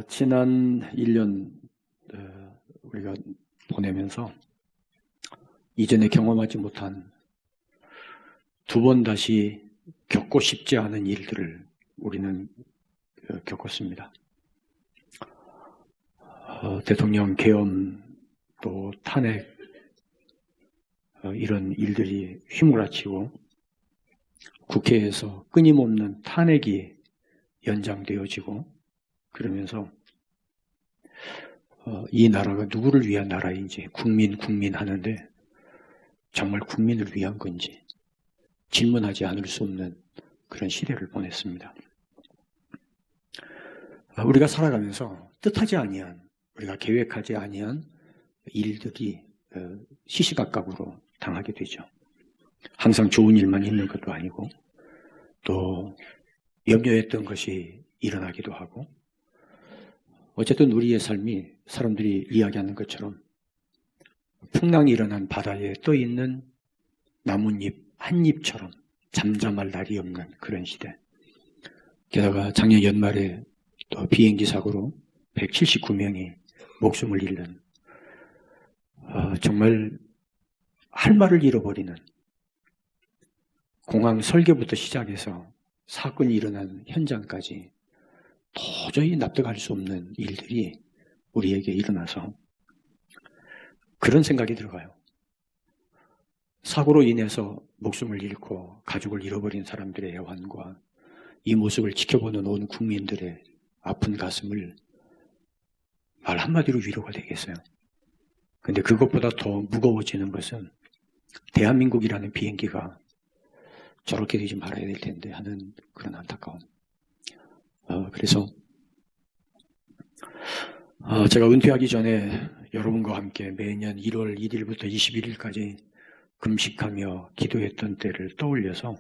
지난 1년 우리가 보내면서 이전에 경험하지 못한 두 번 다시 겪고 싶지 않은 일들을 우리는 겪었습니다. 대통령 계엄 또 탄핵 이런 일들이 휘몰아치고 국회에서 끊임없는 탄핵이 연장되어지고 그러면서 이 나라가 누구를 위한 나라인지 국민 하는데 정말 국민을 위한 건지 질문하지 않을 수 없는 그런 시대를 보냈습니다. 우리가 살아가면서 뜻하지 아니한 우리가 계획하지 아니한 일들이 시시각각으로 당하게 되죠. 항상 좋은 일만 있는 것도 아니고 또 염려했던 것이 일어나기도 하고 어쨌든 우리의 삶이 사람들이 이야기하는 것처럼 풍랑이 일어난 바다에 떠있는 나뭇잎 한 잎처럼 잠잠할 날이 없는 그런 시대. 게다가 작년 연말에 또 비행기 사고로 179명이 목숨을 잃는 정말 할 말을 잃어버리는 공항 설계부터 시작해서 사건이 일어난 현장까지 도저히 납득할 수 없는 일들이 우리에게 일어나서 그런 생각이 들어가요. 사고로 인해서 목숨을 잃고 가족을 잃어버린 사람들의 애환과 이 모습을 지켜보는 온 국민들의 아픈 가슴을 말 한마디로 위로가 되겠어요. 근데 그것보다 더 무거워지는 것은 대한민국이라는 비행기가 저렇게 되지 말아야 될 텐데 하는 그런 안타까움. 그래서 제가 은퇴하기 전에 여러분과 함께 매년 1월 1일부터 21일까지 금식하며 기도했던 때를 떠올려서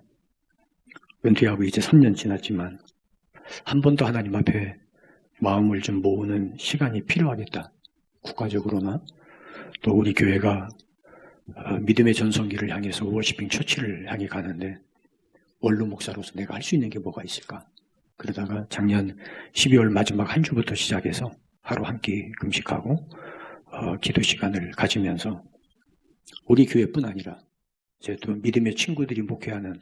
은퇴하고 이제 3년 지났지만 한 번 더 하나님 앞에 마음을 좀 모으는 시간이 필요하겠다. 국가적으로나 또 우리 교회가 믿음의 전성기를 향해서 워시핑 처치를 향해 가는데 원로 목사로서 내가 할 수 있는 게 뭐가 있을까? 그러다가 작년 12월 마지막 한 주부터 시작해서 하루 한 끼 금식하고 기도 시간을 가지면서 우리 교회뿐 아니라 이제 또 믿음의 친구들이 목회하는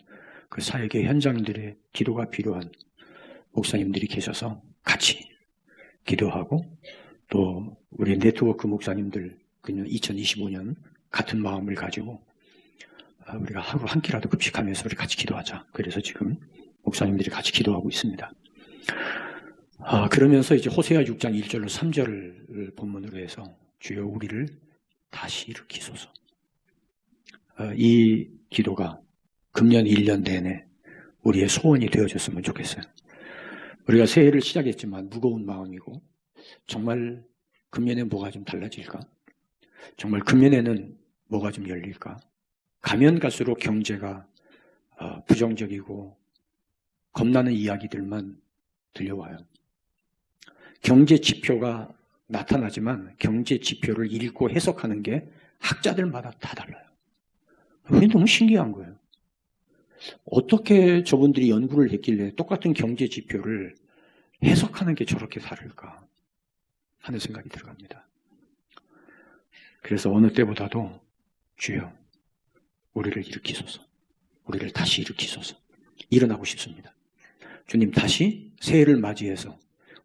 그 사역의 현장들의 기도가 필요한 목사님들이 계셔서 같이 기도하고 또 우리 네트워크 목사님들 그냥 2025년 같은 마음을 가지고 우리가 하루 한 끼라도 금식하면서 우리 같이 기도하자. 그래서 지금 목사님들이 같이 기도하고 있습니다. 그러면서 이제 호세아 6장 1절로 3절을 본문으로 해서 주여 우리를 다시 일으키소서. 이 기도가 금년 1년 내내 우리의 소원이 되어졌으면 좋겠어요. 우리가 새해를 시작했지만 무거운 마음이고 정말 금년에 뭐가 좀 달라질까? 정말 금년에는 뭐가 좀 열릴까? 가면 갈수록 경제가 부정적이고 겁나는 이야기들만 들려와요. 경제 지표가 나타나지만 경제 지표를 읽고 해석하는 게 학자들마다 다 달라요. 그게 너무 신기한 거예요. 어떻게 저분들이 연구를 했길래 똑같은 경제 지표를 해석하는 게 저렇게 다를까 하는 생각이 들어갑니다. 그래서 어느 때보다도 주여 우리를 일으키소서. 우리를 다시 일으키소서. 일어나고 싶습니다. 주님 다시 새해를 맞이해서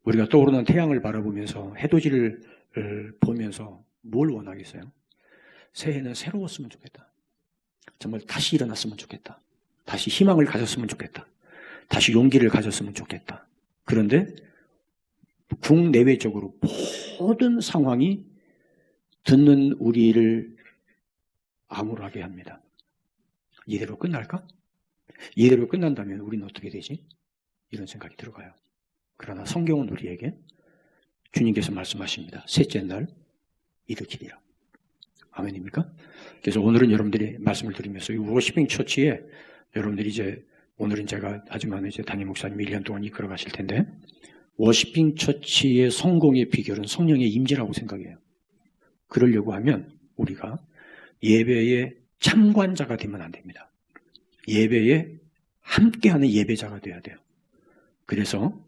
우리가 떠오르는 태양을 바라보면서 해돋이를 보면서 뭘 원하겠어요? 새해는 새로웠으면 좋겠다. 정말 다시 일어났으면 좋겠다. 다시 희망을 가졌으면 좋겠다. 다시 용기를 가졌으면 좋겠다. 그런데 국내외적으로 모든 상황이 듣는 우리를 암울하게 합니다. 이대로 끝날까? 이대로 끝난다면 우리는 어떻게 되지? 이런 생각이 들어가요. 그러나 성경은 우리에게 주님께서 말씀하십니다. 셋째 날 일으키리라. 아멘입니까? 그래서 오늘은 여러분들이 말씀을 드리면서 이 워시핑 처치에 여러분들이 이제 오늘은 제가 하지만 이제 담임 목사님 1년 동안 이끌어 가실 텐데 워시핑 처치의 성공의 비결은 성령의 임재라고 생각해요. 그러려고 하면 우리가 예배의 참관자가 되면 안 됩니다. 예배에 함께하는 예배자가 돼야 돼요. 그래서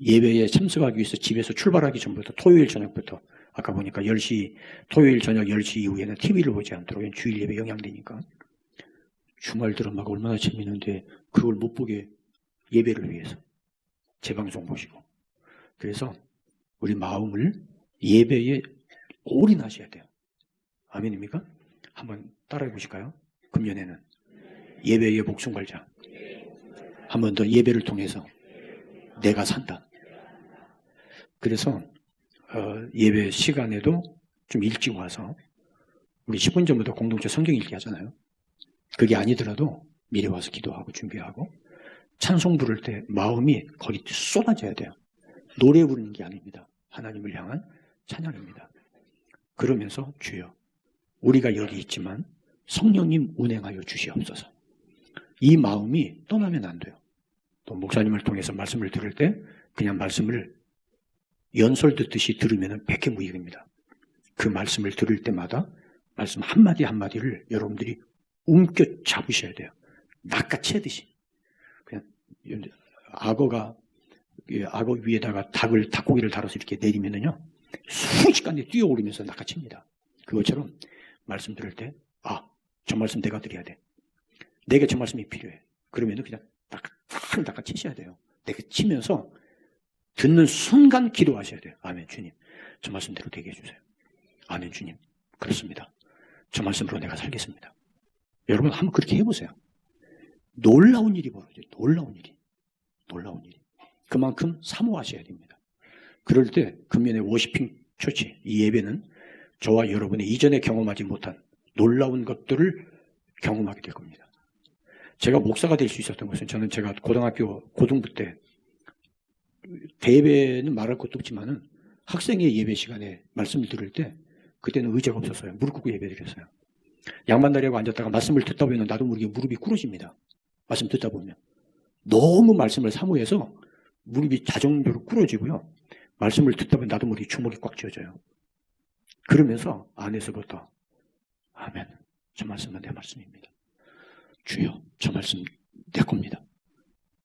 예배에 참석하기 위해서 집에서 출발하기 전부터 토요일 저녁부터 아까 보니까 10시 토요일 저녁 10시 이후에는 TV를 보지 않도록 주일 예배 영향되니까 주말 드라마가 얼마나 재밌는데 그걸 못 보게 예배를 위해서 재방송 보시고 그래서 우리 마음을 예배에 올인하셔야 돼요. 아멘입니까? 한번 따라해 보실까요? 금년에는 예배에 목숨 걸자. 한 번 더 예배를 통해서 내가 산다. 그래서 예배 시간에도 좀 일찍 와서 우리 10분 전부터 공동체 성경 읽기 하잖아요. 그게 아니더라도 미리 와서 기도하고 준비하고 찬송 부를 때 마음이 거기 쏟아져야 돼요. 노래 부르는 게 아닙니다. 하나님을 향한 찬양입니다. 그러면서 주여 우리가 여기 있지만 성령님 운행하여 주시옵소서. 이 마음이 떠나면 안 돼요. 또 목사님을 통해서 말씀을 들을 때 그냥 말씀을 연설 듣듯이 들으면 백해무익입니다. 그 말씀을 들을 때마다 말씀 한마디 한마디를 여러분들이 움켜 잡으셔야 돼요. 낚아채듯이. 그냥 악어 위에다가 닭고기를 달아서 이렇게 내리면은요, 순식간에 뛰어오르면서 낚아챕니다. 그것처럼 말씀 들을 때, 저 말씀 내가 드려야 돼. 내게 저 말씀이 필요해. 그러면은 그냥 딱 낚아채셔야 돼요. 내가 치면서 듣는 순간 기도하셔야 돼요. 아멘, 주님. 저 말씀대로 되게 해주세요. 아멘, 주님. 그렇습니다. 저 말씀으로 내가 살겠습니다. 여러분 한번 그렇게 해보세요. 놀라운 일이 벌어져요. 놀라운 일이. 그만큼 사모하셔야 됩니다. 그럴 때 금년의 워시핑 처치, 이 예배는 저와 여러분이 이전에 경험하지 못한 놀라운 것들을 경험하게 될 겁니다. 제가 목사가 될 수 있었던 것은 저는 제가 고등부 때 대예배는 말할 것도 없지만은 학생의 예배 시간에 말씀을 들을 때 그때는 의자가 없었어요. 무릎 꿇고 예배 드렸어요. 양반다리하고 앉았다가 말씀을 듣다 보면 나도 모르게 무릎이 꿇어집니다. 말씀 듣다 보면. 너무 말씀을 사모해서 무릎이 자정적으로 꿇어지고요. 말씀을 듣다 보면 나도 모르게 주먹이 꽉 쥐어져요. 그러면서 안에서부터 아멘. 저 말씀은 내 말씀입니다. 주여, 저 말씀 내 겁니다.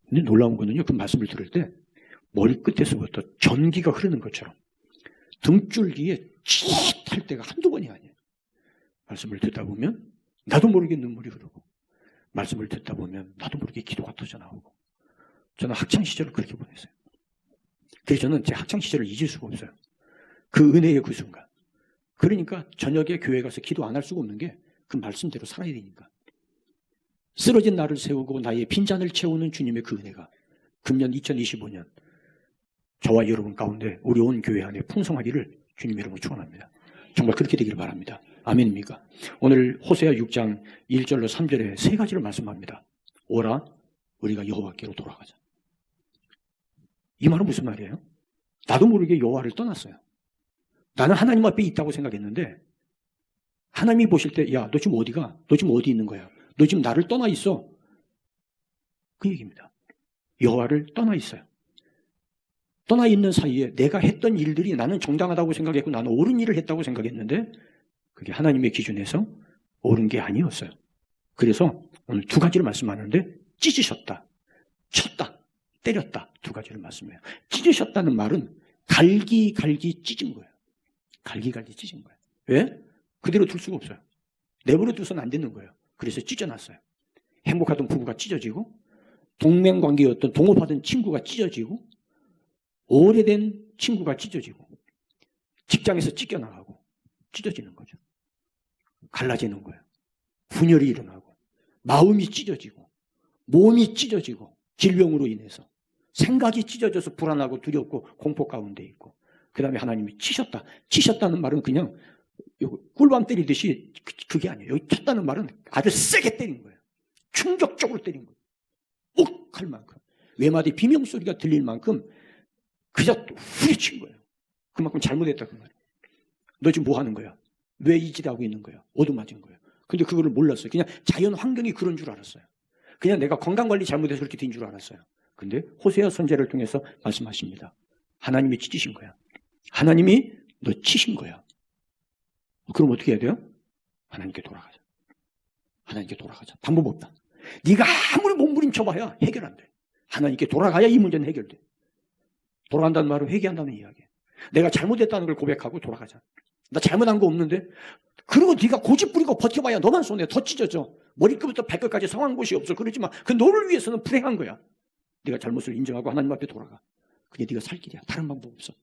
근데 놀라운 거는요. 그 말씀을 들을 때 머리 끝에서부터 전기가 흐르는 것처럼 등줄기에 찌릿할 때가 한두 번이 아니에요. 말씀을 듣다 보면 나도 모르게 눈물이 흐르고 말씀을 듣다 보면 나도 모르게 기도가 터져나오고 저는 학창시절을 그렇게 보냈어요. 그래서 저는 제 학창시절을 잊을 수가 없어요. 그 은혜의 그 순간. 그러니까 저녁에 교회 가서 기도 안 할 수가 없는 게 그 말씀대로 살아야 되니까. 쓰러진 나를 세우고 나의 빈잔을 채우는 주님의 그 은혜가 금년 2025년 저와 여러분 가운데 우리 온 교회 안에 풍성하기를 주님 여러분 축원합니다. 정말 그렇게 되기를 바랍니다. 아멘입니까? 오늘 호세아 6장 1절로 3절에 세 가지를 말씀합니다. 오라 우리가 여호와께로 돌아가자. 이 말은 무슨 말이에요? 나도 모르게 여호와를 떠났어요. 나는 하나님 앞에 있다고 생각했는데 하나님이 보실 때 야, 너 지금 어디 가? 너 지금 어디 있는 거야? 너 지금 나를 떠나 있어. 그 얘기입니다. 여호와를 떠나 있어요. 떠나 있는 사이에 내가 했던 일들이 나는 정당하다고 생각했고 나는 옳은 일을 했다고 생각했는데 그게 하나님의 기준에서 옳은 게 아니었어요. 그래서 오늘 두 가지를 말씀하는데 찢으셨다, 쳤다, 때렸다 두 가지를 말씀해요. 찢으셨다는 말은 갈기 찢은 거예요. 갈기 찢은 거예요. 왜? 그대로 둘 수가 없어요. 내버려 두서는 안 되는 거예요. 그래서 찢어놨어요. 행복하던 부부가 찢어지고 동맹관계였던 동업하던 친구가 찢어지고 오래된 친구가 찢어지고 직장에서 찢겨나가고 찢어지는 거죠. 갈라지는 거예요. 분열이 일어나고 마음이 찢어지고 몸이 찢어지고 질병으로 인해서 생각이 찢어져서 불안하고 두렵고 공포 가운데 있고 그 다음에 하나님이 치셨다. 치셨다는 말은 그냥 꿀밤 때리듯이 그게 아니에요. 여기 쳤다는 말은 아주 세게 때린 거예요. 충격적으로 때린 거예요. 욱할 만큼 외마디 비명소리가 들릴 만큼 그저 후려친 거예요. 그만큼 잘못했다 그 말이에요. 너 지금 뭐 하는 거야? 왜 이 짓 하고 있는 거야? 얻어맞은 거예요. 근데 그거를 몰랐어요. 그냥 자연 환경이 그런 줄 알았어요. 그냥 내가 건강관리 잘못해서 그렇게 된 줄 알았어요. 근데 호세아 선지자를 통해서 말씀하십니다. 하나님이 찢으신 거야. 하나님이 너 치신 거야. 그럼 어떻게 해야 돼요? 하나님께 돌아가자. 하나님께 돌아가자. 방법 없다. 네가 아무리 몸부림쳐봐야 해결 안 돼. 하나님께 돌아가야 이 문제는 해결돼. 돌아간다는 말은 회개한다는 이야기예요. 내가 잘못했다는 걸 고백하고 돌아가자. 나 잘못한 거 없는데? 그리고 네가 고집 부리고 버텨봐야 너만 손해 더 찢어져. 머리끝부터 발끝까지 상한 곳이 없어. 그러지만 그 너를 위해서는 불행한 거야. 네가 잘못을 인정하고 하나님 앞에 돌아가. 그게 네가 살 길이야. 다른 방법 없어.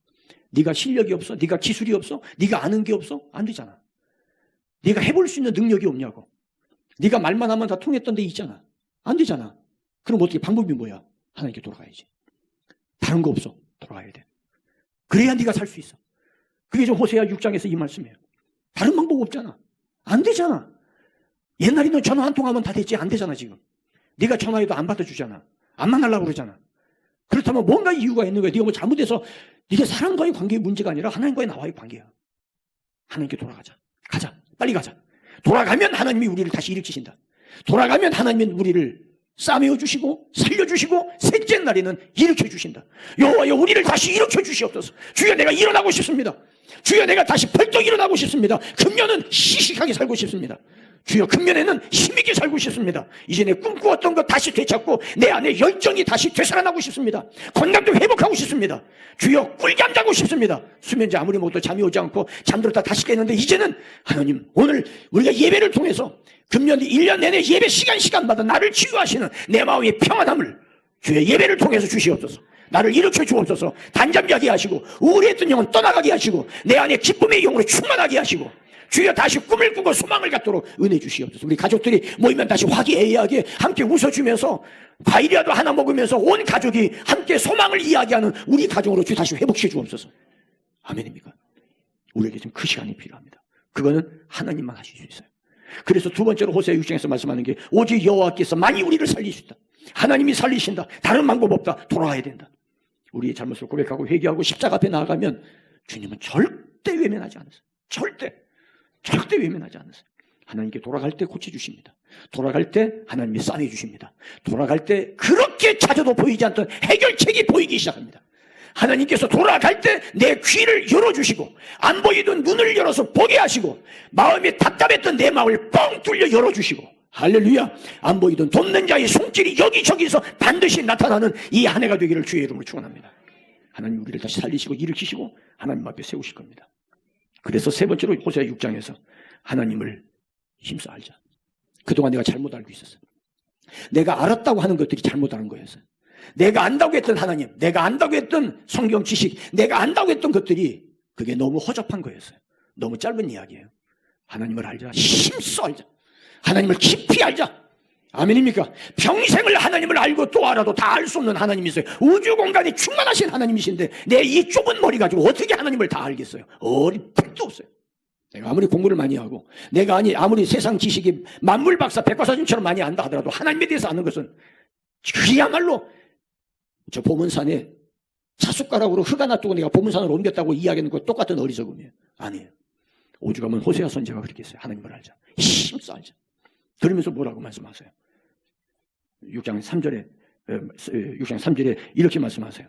네가 실력이 없어? 네가 기술이 없어? 네가 아는 게 없어? 안 되잖아. 네가 해볼 수 있는 능력이 없냐고. 네가 말만 하면 다 통했던 데 있잖아. 안 되잖아. 그럼 어떻게 방법이 뭐야? 하나님께 돌아가야지. 다른 거 없어. 돌아가야 돼. 그래야 네가 살 수 있어. 그게 좀 호세아 6장에서 이 말씀이에요. 다른 방법 없잖아. 안 되잖아. 옛날에는 전화 한 통 하면 다 됐지. 안 되잖아 지금. 네가 전화해도 안 받아주잖아. 안 만나려고 그러잖아. 그렇다면 뭔가 이유가 있는 거야. 네가 뭐 잘못해서 이게 사람과의 관계의 문제가 아니라 하나님과의 나와의 관계야. 하나님께 돌아가자. 가자. 빨리 가자. 돌아가면 하나님이 우리를 다시 일으키신다. 돌아가면 하나님은 우리를 싸매어 주시고 살려주시고 셋째 날에는 일으켜 주신다. 여호와여 우리를 다시 일으켜 주시옵소서. 주여 내가 일어나고 싶습니다. 주여 내가 다시 벌떡 일어나고 싶습니다. 금년은 시식하게 살고 싶습니다. 주여 금년에는 힘있게 살고 싶습니다. 이제 내 꿈꾸었던 것 다시 되찾고 내 안에 열정이 다시 되살아나고 싶습니다. 건강도 회복하고 싶습니다. 주여 꿀잠 자고 싶습니다. 수면제 아무리 먹어도 잠이 오지 않고 잠들었다 다시 깼는데 이제는 하나님 오늘 우리가 예배를 통해서 금년 1년 내내 예배 시간마다 나를 치유하시는 내 마음의 평안함을 주여 예배를 통해서 주시옵소서. 나를 일으켜 주옵소서. 단잠자게 하시고 우울했던 영혼 떠나가게 하시고 내 안에 기쁨의 영으로 충만하게 하시고 주여 다시 꿈을 꾸고 소망을 갖도록 은혜 주시옵소서. 우리 가족들이 모이면 다시 화기애애하게 함께 웃어주면서 과일이라도 하나 먹으면서 온 가족이 함께 소망을 이야기하는 우리 가정으로 주 다시 회복시켜 주옵소서. 아멘입니까? 우리에게 지금 그 시간이 필요합니다. 그거는 하나님만 하실 수 있어요. 그래서 두 번째로 호세아 6장에서 말씀하는 게 오직 여호와께서 만일 우리를 살리신다. 하나님이 살리신다. 다른 방법 없다. 돌아와야 된다. 우리의 잘못을 고백하고 회개하고 십자가 앞에 나아가면 주님은 절대 외면하지 않으세요. 절대 외면하지 않으세요. 하나님께 돌아갈 때 고쳐주십니다. 돌아갈 때 하나님이 싸매주십니다. 돌아갈 때 그렇게 자주도 보이지 않던 해결책이 보이기 시작합니다. 하나님께서 돌아갈 때 내 귀를 열어주시고 안 보이던 눈을 열어서 보게 하시고 마음이 답답했던 내 마음을 뻥 뚫려 열어주시고 할렐루야. 안 보이던 돕는 자의 손길이 여기저기서 반드시 나타나는 이 한 해가 되기를 주의 이름으로 축원합니다. 하나님 우리를 다시 살리시고 일으키시고 하나님 앞에 세우실 겁니다. 그래서 세 번째로 호세아 6장에서 하나님을 힘써 알자. 그동안 내가 잘못 알고 있었어요. 내가 알았다고 하는 것들이 잘못하는 거였어요. 내가 안다고 했던 하나님, 내가 안다고 했던 성경 지식, 내가 안다고 했던 것들이 그게 너무 허접한 거였어요. 너무 짧은 이야기예요. 하나님을 알자. 힘써 알자. 하나님을 깊이 알자. 아멘입니까? 평생을 하나님을 알고 또 알아도 다 알 수 없는 하나님이세요. 우주 공간에 충만하신 하나님이신데 내 이 좁은 머리 가지고 어떻게 하나님을 다 알겠어요? 어림도 없어요. 내가 아무리 공부를 많이 하고 내가 아무리 세상 지식이 만물 박사 백과사전처럼 많이 안다 하더라도 하나님에 대해서 아는 것은 그야말로 저 보문산에 사숟가락으로 흙 하나 두고 내가 보문산을 옮겼다고 이야기하는 것 똑같은 어리석음이에요. 아니에요. 오죽하면 호세아 선지자가 그렇게 했어요. 하나님을 알자. 힘써 알자. 그러면서 뭐라고 말씀하세요? 6장 3절에 이렇게 말씀하세요.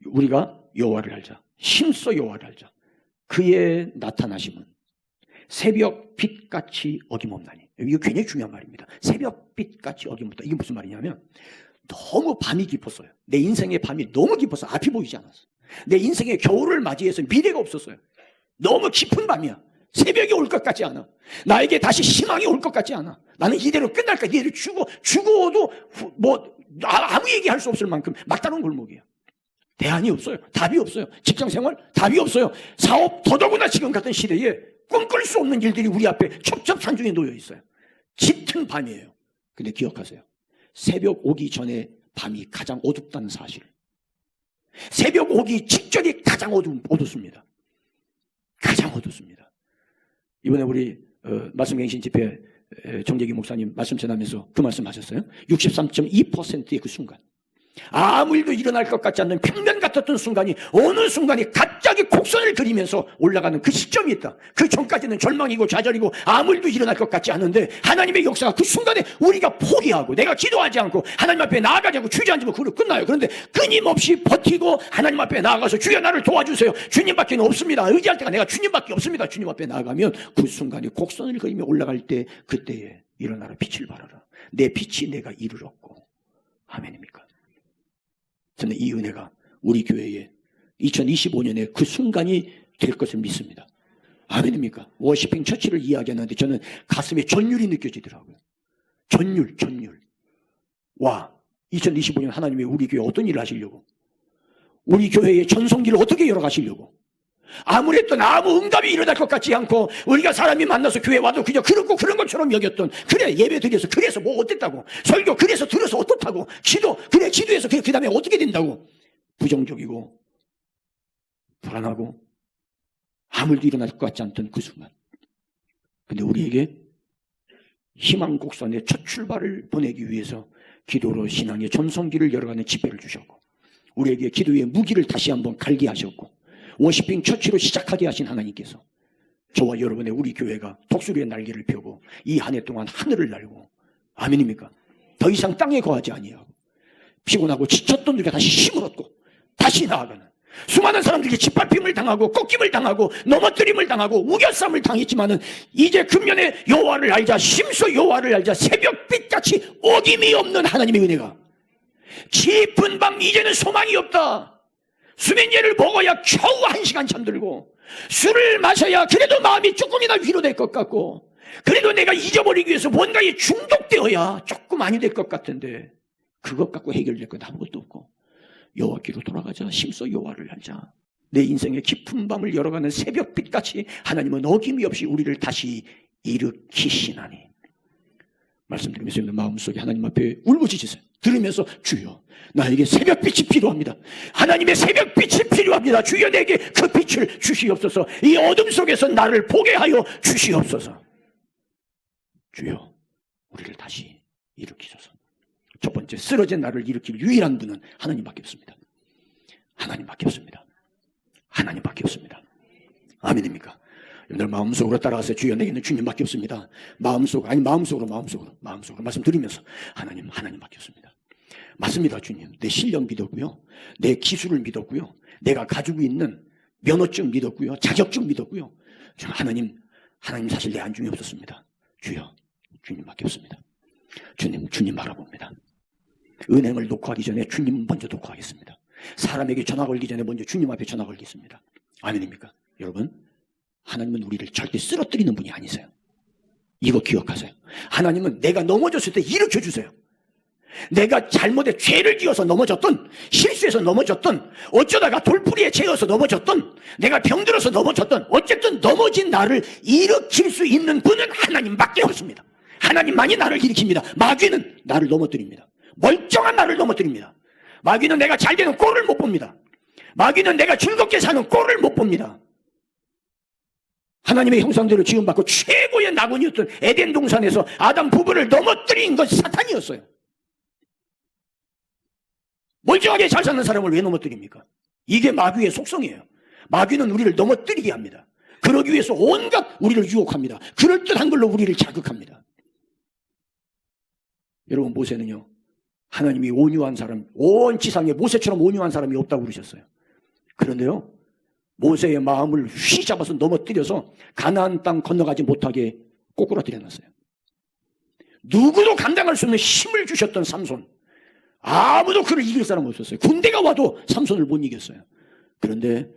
우리가 여호와를 알자. 힘써 여호와를 알자. 그의 나타나심은 새벽 빛같이 어김없나니. 이거 굉장히 중요한 말입니다. 새벽 빛같이 어김없다. 이게 무슨 말이냐면 너무 밤이 깊었어요. 내 인생의 밤이 너무 깊어서 앞이 보이지 않았어요. 내 인생의 겨울을 맞이해서 미래가 없었어요. 너무 깊은 밤이야. 새벽이 올 것 같지 않아. 나에게 다시 희망이 올 것 같지 않아. 나는 이대로 끝날까. 이대로 죽어도 아무 얘기할 수 없을 만큼 막다른 골목이야. 대안이 없어요. 답이 없어요. 직장생활 답이 없어요. 사업 더더구나 지금 같은 시대에 꿈꿀 수 없는 일들이 우리 앞에 첩첩산중에 놓여 있어요. 짙은 밤이에요. 근데 기억하세요. 새벽 오기 전에 밤이 가장 어둡다는 사실. 새벽 오기 직전이 가장 어둡습니다. 가장 어둡습니다. 이번에 우리 말씀갱신 집회 정재기 목사님 말씀 전하면서 그 말씀 하셨어요. 63.2%의 그 순간, 아무 일도 일어날 것 같지 않는 평면 같았던 순간이 어느 순간이 갑자기 곡선을 그리면서 올라가는 그 시점이 있다. 그 전까지는 절망이고 좌절이고 아무 일도 일어날 것 같지 않은데 하나님의 역사가 그 순간에 우리가 포기하고 내가 기도하지 않고 하나님 앞에 나아가지 않고 주저앉으면 그걸로 끝나요. 그런데 끊임없이 버티고 하나님 앞에 나아가서 주여 나를 도와주세요. 주님밖에 없습니다. 의지할 때가 내가 주님밖에 없습니다. 주님 앞에 나아가면 그 순간에 곡선을 그리며 올라갈 때 그때에 일어나라 빛을 발하라. 내 빛이 내가 이르렀고. 아멘입니까? 저는 이 은혜가 우리 교회에 2025년에 그 순간이 될 것을 믿습니다. 아멘입니까? 워시핑 처치를 이야기하는데 저는 가슴에 전율이 느껴지더라고요. 전율. 와, 2025년 하나님이 우리 교회에 어떤 일을 하시려고, 우리 교회의 전성기를 어떻게 열어가시려고, 아무랬던 아무 응답이 일어날 것 같지 않고 우리가 사람이 만나서 교회 와도 그냥 그렇고 그런 것처럼 여겼던, 그래 예배 드려서 그래서 뭐 어땠다고, 설교 그래서 들어서 어떻다고, 기도 그래 기도해서 그래 그 다음에 어떻게 된다고, 부정적이고 불안하고 아무 일도 일어날 것 같지 않던 그 순간, 근데 우리에게 희망 곡선의 첫 출발을 보내기 위해서 기도로 신앙의 전성기를 열어가는 집회를 주셨고, 우리에게 기도의 무기를 다시 한번 갈게 하셨고, 워시핑 처치로 시작하게 하신 하나님께서 저와 여러분의 우리 교회가 독수리의 날개를 펴고 이 한 해 동안 하늘을 날고, 아멘입니까? 더 이상 땅에 거하지 아니하고 피곤하고 지쳤던 우리가 다시 힘을 얻고 다시 나아가는, 수많은 사람들이 짓밟힘을 당하고 꺾임을 당하고 넘어뜨림을 당하고 우겨쌈을 당했지만은 이제 금년에 여호와를 알자, 심소 여호와를 알자, 새벽빛같이 어김이 없는 하나님의 은혜가, 깊은 밤 이제는 소망이 없다, 수면제를 먹어야 겨우 1시간 잠들고, 술을 마셔야 그래도 마음이 조금이나 위로될 것 같고, 그래도 내가 잊어버리기 위해서 뭔가에 중독되어야 조금 아니 될 것 같은데, 그것 갖고 해결될 것 아무것도 없고, 여호와께로 돌아가자, 심소 여호와를 알자. 내 인생의 깊은 밤을 열어가는 새벽빛같이 하나님은 어김이 없이 우리를 다시 일으키시나니, 말씀드리면서 마음속에 하나님 앞에 울부짖으세요. 들으면서 주여, 나에게 새벽빛이 필요합니다. 하나님의 새벽빛이 필요합니다. 주여, 내게 그 빛을 주시옵소서. 이 어둠 속에서 나를 보게 하여 주시옵소서. 주여, 우리를 다시 일으키소서. 첫 번째, 쓰러진 나를 일으킬 유일한 분은 하나님밖에 없습니다. 하나님밖에 없습니다. 하나님밖에 없습니다. 아멘입니까? 여러분들 마음속으로 따라가세요. 주여, 내게는 주님밖에 없습니다. 마음속으로 말씀드리면서 하나님밖에 없습니다. 맞습니다. 주님, 내 실력 믿었고요, 내 기술을 믿었고요, 내가 가지고 있는 면허증 믿었고요, 자격증 믿었고요. 하나님 사실 내 안중에 없었습니다. 주여, 주님밖에 없습니다. 주님 바라봅니다. 은행을 놓고 하기 전에 주님 먼저 놓고 하겠습니다. 사람에게 전화 걸기 전에 먼저 주님 앞에 전화 걸겠습니다. 아멘입니까? 여러분, 하나님은 우리를 절대 쓰러뜨리는 분이 아니세요. 이거 기억하세요. 하나님은 내가 넘어졌을 때 일으켜주세요. 내가 잘못에 죄를 지어서 넘어졌던, 실수해서 넘어졌던, 어쩌다가 돌부리에 채여서 넘어졌던, 내가 병들어서 넘어졌던, 어쨌든 넘어진 나를 일으킬 수 있는 분은 하나님밖에 없습니다. 하나님만이 나를 일으킵니다. 마귀는 나를 넘어뜨립니다. 멀쩡한 나를 넘어뜨립니다. 마귀는 내가 잘 되는 꼴을 못 봅니다. 마귀는 내가 즐겁게 사는 꼴을 못 봅니다. 하나님의 형상대로 지음받고 최고의 낙원이었던 에덴 동산에서 아담 부부를 넘어뜨린 건 사탄이었어요. 멀쩡하게 잘 사는 사람을 왜 넘어뜨립니까? 이게 마귀의 속성이에요. 마귀는 우리를 넘어뜨리게 합니다. 그러기 위해서 온갖 우리를 유혹합니다. 그럴듯한 걸로 우리를 자극합니다. 여러분, 모세는요, 하나님이 온유한 사람, 온 지상에 모세처럼 온유한 사람이 없다고 그러셨어요. 그런데요, 모세의 마음을 휘잡아서 넘어뜨려서 가나안 땅 건너가지 못하게 꼬꾸라뜨려 놨어요. 누구도 감당할 수 없는 힘을 주셨던 삼손, 아무도 그를 이길 사람 없었어요. 군대가 와도 삼손을 못 이겼어요. 그런데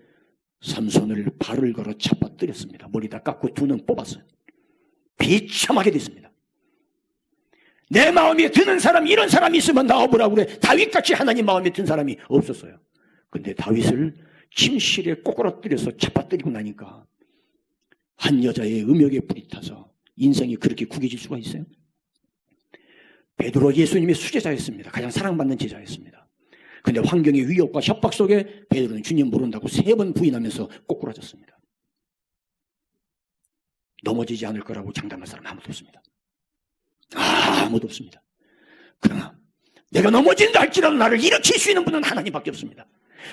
삼손을 발을 걸어 잡아뜨렸습니다. 머리다 깎고 두 눈 뽑았어요. 비참하게 됐습니다. 내 마음에 드는 사람, 이런 사람이 있으면 나와보라고 그래. 다윗같이 하나님 마음에 든 사람이 없었어요. 근데 다윗을 침실에 꼬꾸라뜨려서 잡아뜨리고 나니까 한 여자의 음욕에 불이 타서 인생이 그렇게 구겨질 수가 있어요? 베드로 예수님의 수제자였습니다. 가장 사랑받는 제자였습니다. 근데 환경의 위협과 협박 속에 베드로는 주님 모른다고 3번 부인하면서 꼬꾸라졌습니다. 넘어지지 않을 거라고 장담할 사람 아무도 없습니다. 아무도 없습니다. 그러나 내가 넘어진다 할지라도 나를 일으킬 수 있는 분은 하나님밖에 없습니다.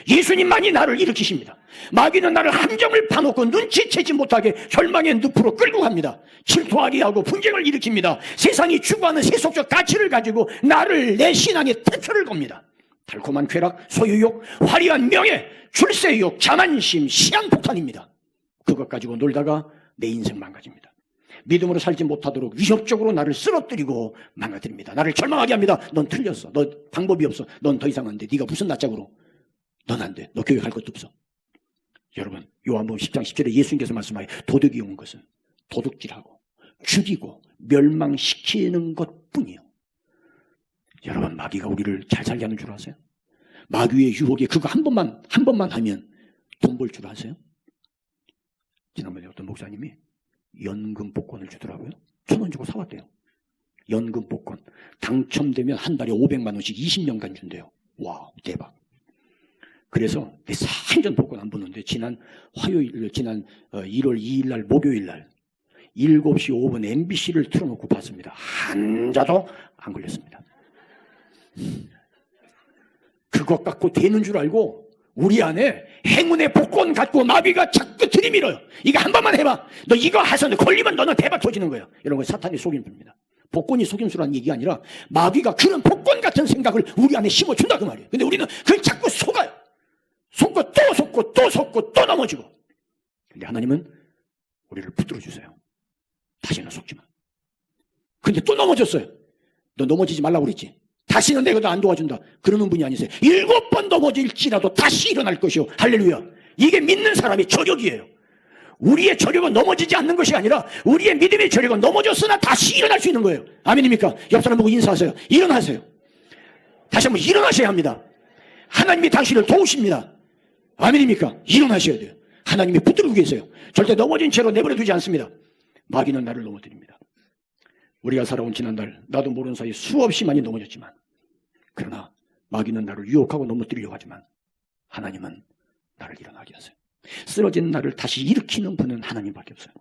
예수님만이 나를 일으키십니다. 마귀는 나를 함정을 파놓고 눈치채지 못하게 절망의 늪으로 끌고 갑니다. 질투하게 하고 분쟁을 일으킵니다. 세상이 추구하는 세속적 가치를 가지고 나를 내 신앙의 태초를 겁니다. 달콤한 쾌락, 소유욕, 화려한 명예, 출세욕, 자만심, 시한폭탄입니다. 그것 가지고 놀다가 내 인생 망가집니다. 믿음으로 살지 못하도록 위협적으로 나를 쓰러뜨리고 망가뜨립니다. 나를 절망하게 합니다. 넌 틀렸어. 너 방법이 없어. 넌 더 이상 안 돼. 네가 무슨 낯짝으로 넌 안 돼. 너 교회 갈 것도 없어. 여러분, 요한복음 10장 10절에 예수님께서 말씀하여 도둑이 온 것은 도둑질하고 죽이고 멸망시키는 것뿐이요. 여러분, 마귀가 우리를 잘 살게 하는 줄 아세요? 마귀의 유혹에 그거 한 번만 하면 돈 벌 줄 아세요? 지난번에 어떤 목사님이 연금 복권을 주더라고요. 1,000원 주고 사왔대요. 연금 복권. 당첨되면 한 달에 500만 원씩 20년간 준대요. 와, 대박. 그래서 산전 복권 안 보는데 지난 1월 2일 날 목요일 날 7시 5분 MBC를 틀어놓고 봤습니다. 한자도 안 걸렸습니다. 그것 갖고 되는 줄 알고 우리 안에 행운의 복권 갖고 마귀가 자꾸 들이밀어요. 이거 한 번만 해봐. 너 이거 해서 걸리면 너는 대박 터지는 거야. 이런 거 사탄이 속임수입니다. 복권이 속임수라는 얘기가 아니라 마귀가 그런 복권 같은 생각을 우리 안에 심어준다 그 말이에요. 근데 우리는 그걸 자꾸 속아요. 속고 또 속고 또 속고 또 넘어지고. 근데 하나님은 우리를 붙들어 주세요. 다시는 속지 마. 근데 또 넘어졌어요. 너 넘어지지 말라고 그랬지. 다시는 내가 너 안 도와준다. 그러는 분이 아니세요. 7번 넘어질지라도 다시 일어날 것이요. 할렐루야. 이게 믿는 사람의 저력이에요. 우리의 저력은 넘어지지 않는 것이 아니라 우리의 믿음의 저력은 넘어졌으나 다시 일어날 수 있는 거예요. 아멘입니까? 옆 사람 보고 인사하세요. 일어나세요. 다시 한번 일어나셔야 합니다. 하나님이 당신을 도우십니다. 아멘입니까? 일어나셔야 돼요. 하나님이 붙들고 계세요. 절대 넘어진 채로 내버려 두지 않습니다. 마귀는 나를 넘어뜨립니다. 우리가 살아온 지난달 나도 모르는 사이에 수없이 많이 넘어졌지만 그러나 마귀는 나를 유혹하고 넘어뜨리려고 하지만 하나님은 나를 일어나게 하세요. 쓰러진 나를 다시 일으키는 분은 하나님밖에 없어요.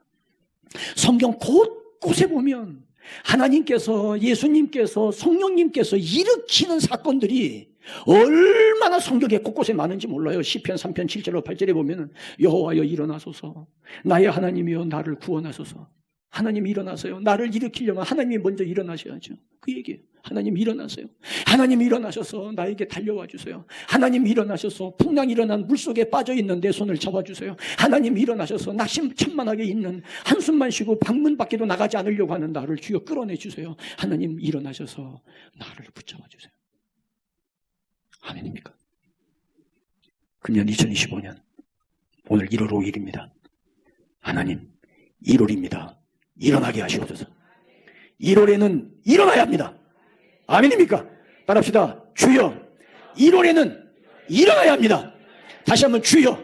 성경 곳곳에 보면 하나님께서 예수님께서 성령님께서 일으키는 사건들이 얼마나 성경에 곳곳에 많은지 몰라요. 시편 3편 7절로 8절에 보면 여호와여 일어나소서 나의 하나님이여 나를 구원하소서. 하나님이 일어나세요. 나를 일으키려면 하나님이 먼저 일어나셔야죠. 그 얘기예요. 하나님 일어나세요. 하나님 일어나셔서 나에게 달려와 주세요. 하나님 일어나셔서 풍랑 일어난 물속에 빠져있는 내 손을 잡아주세요. 하나님 일어나셔서 낙심천만하게 있는 한숨만 쉬고 방문 밖에도 나가지 않으려고 하는 나를 주여 끌어내 주세요. 하나님 일어나셔서 나를 붙잡아 주세요. 아멘입니까? 금년 2025년 오늘 1월 5일입니다. 하나님 1월입니다. 일어나게 하시옵소서. 1월에는 일어나야 합니다. 아멘입니까? 따라합시다. 주여 1월에는 일어나야 합니다. 다시 한번 주여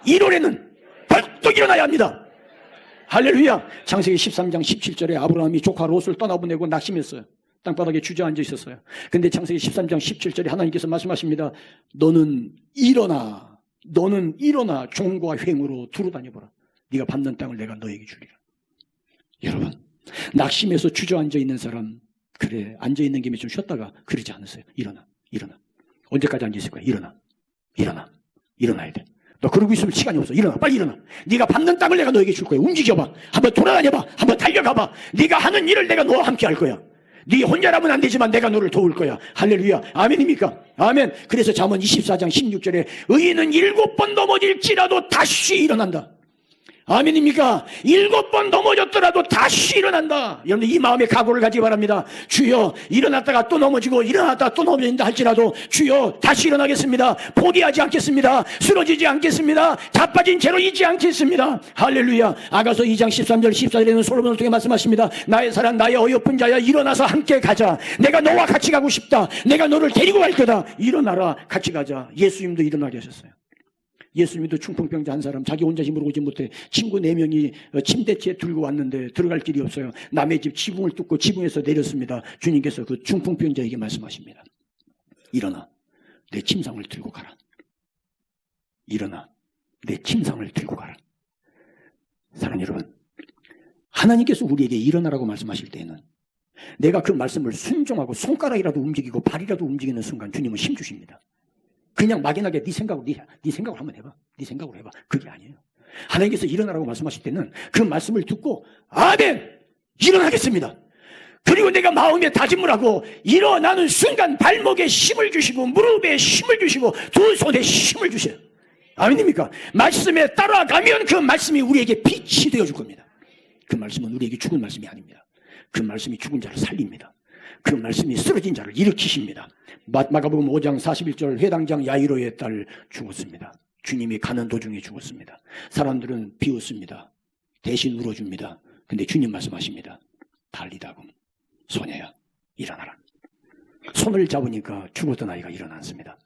1월에는 벌떡 일어나야 합니다. 할렐루야. 창세기 13장 17절에 아브라함이 조카 롯을 떠나보내고 낙심했어요. 땅바닥에 주저앉아 있었어요. 근데 창세기 13장 17절에 하나님께서 말씀하십니다. 너는 일어나 종과 횡으로 두루 다녀보라. 네가 밟는 땅을 내가 너에게 주리라. 여러분, 낙심해서 주저앉아 있는 사람, 그래 앉아있는 김에 좀 쉬었다가 그러지 않으세요. 일어나. 언제까지 앉아있을 거야? 일어나야 돼. 너 그러고 있으면 시간이 없어. 일어나, 빨리 일어나. 네가 밟는 땅을 내가 너에게 줄 거야. 움직여봐. 한번 돌아다녀봐. 한번 달려가봐. 네가 하는 일을 내가 너와 함께 할 거야. 네 혼자라면 안 되지만 내가 너를 도울 거야. 할렐루야. 아멘입니까? 아멘. 그래서 잠언 24장 16절에 의인은 7번 넘어질지라도 다시 일어난다. 아멘입니까? 7번 넘어졌더라도 다시 일어난다. 여러분 이 마음의 각오를 가지기 바랍니다. 주여 일어났다가 또 넘어지고 일어났다가 또 넘어진다 할지라도 주여 다시 일어나겠습니다. 포기하지 않겠습니다. 쓰러지지 않겠습니다. 자빠진 채로 있지 않겠습니다. 할렐루야. 아가서 2장 13절 14절에는 솔로몬을 통해 말씀하십니다. 나의 사랑 나의 어여쁜 자야 일어나서 함께 가자. 내가 너와 같이 가고 싶다. 내가 너를 데리고 갈 거다. 일어나라 같이 가자. 예수님도 일어나게 하셨어요. 예수님도 중풍병자 한 사람 자기 혼자 힘으로 오지 못해 친구 4명이 침대째 들고 왔는데 들어갈 길이 없어요. 남의 집 지붕을 뚫고 지붕에서 내렸습니다. 주님께서 그 중풍병자에게 말씀하십니다. 일어나 내 침상을 들고 가라. 일어나 내 침상을 들고 가라. 사랑하는 여러분, 하나님께서 우리에게 일어나라고 말씀하실 때에는 내가 그 말씀을 순종하고 손가락이라도 움직이고 발이라도 움직이는 순간 주님은 힘 주십니다. 그냥 막연하게 네 생각으로 한번 해봐. 네 생각으로 해봐. 그게 아니에요. 하나님께서 일어나라고 말씀하실 때는 그 말씀을 듣고 아멘! 일어나겠습니다. 그리고 내가 마음에 다짐을 하고 일어나는 순간 발목에 힘을 주시고 무릎에 힘을 주시고 두 손에 힘을 주셔요. 아멘입니까? 말씀에 따라가면 그 말씀이 우리에게 빛이 되어줄 겁니다. 그 말씀은 우리에게 죽은 말씀이 아닙니다. 그 말씀이 죽은 자를 살립니다. 그 말씀이 쓰러진 자를 일으키십니다. 마가복음 5장 41절 회당장 야이로의 딸 죽었습니다. 주님이 가는 도중에 죽었습니다. 사람들은 비웃습니다. 대신 울어줍니다. 근데 주님 말씀하십니다. 달리다금 소녀야 일어나라. 손을 잡으니까 죽었던 아이가 일어났습니다.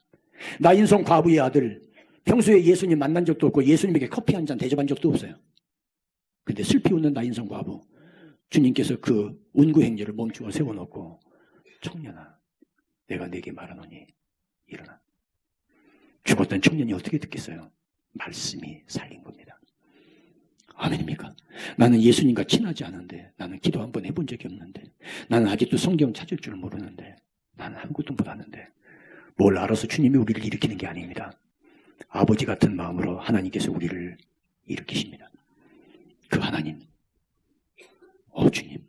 나인성 과부의 아들, 평소에 예수님 만난 적도 없고 예수님에게 커피 한 잔 대접한 적도 없어요. 근데 슬피 웃는 나인성 과부, 주님께서 그 운구 행렬을 멈추어 세워놓고 청년아 내가 네게 말하노니 일어나. 죽었던 청년이 어떻게 듣겠어요? 말씀이 살린 겁니다. 아멘입니까? 나는 예수님과 친하지 않은데, 나는 기도 한번 해본 적이 없는데, 나는 아직도 성경 찾을 줄 모르는데, 나는 아무것도 못하는데 뭘 알아서 주님이 우리를 일으키는 게 아닙니다. 아버지 같은 마음으로 하나님께서 우리를 일으키십니다. 그 하나님, 주님,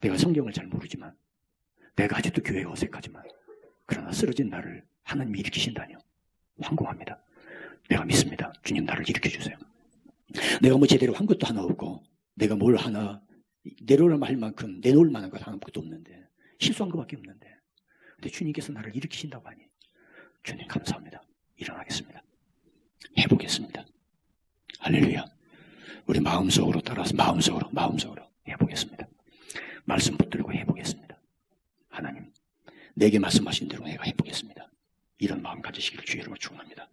내가 성경을 잘 모르지만, 내가 아직도 교회가 어색하지만, 그러나 쓰러진 나를 하나님이 일으키신다뇨. 황공합니다. 내가 믿습니다. 주님 나를 일으켜주세요. 내가 뭐 제대로 한 것도 하나 없고, 내가 뭘 하나 내놓을 만큼 내놓을 만한 것 아무것도 없는데, 실수한 것밖에 없는데, 근데 주님께서 나를 일으키신다고 하니 주님 감사합니다. 일어나겠습니다. 해보겠습니다. 할렐루야. 우리 마음속으로 따라서 마음속으로 해보겠습니다. 말씀 붙들고 해보겠습니다. 하나님, 내게 말씀하신 대로 내가 해보겠습니다. 이런 마음 가지시기를 주의 이름으로 축원합니다.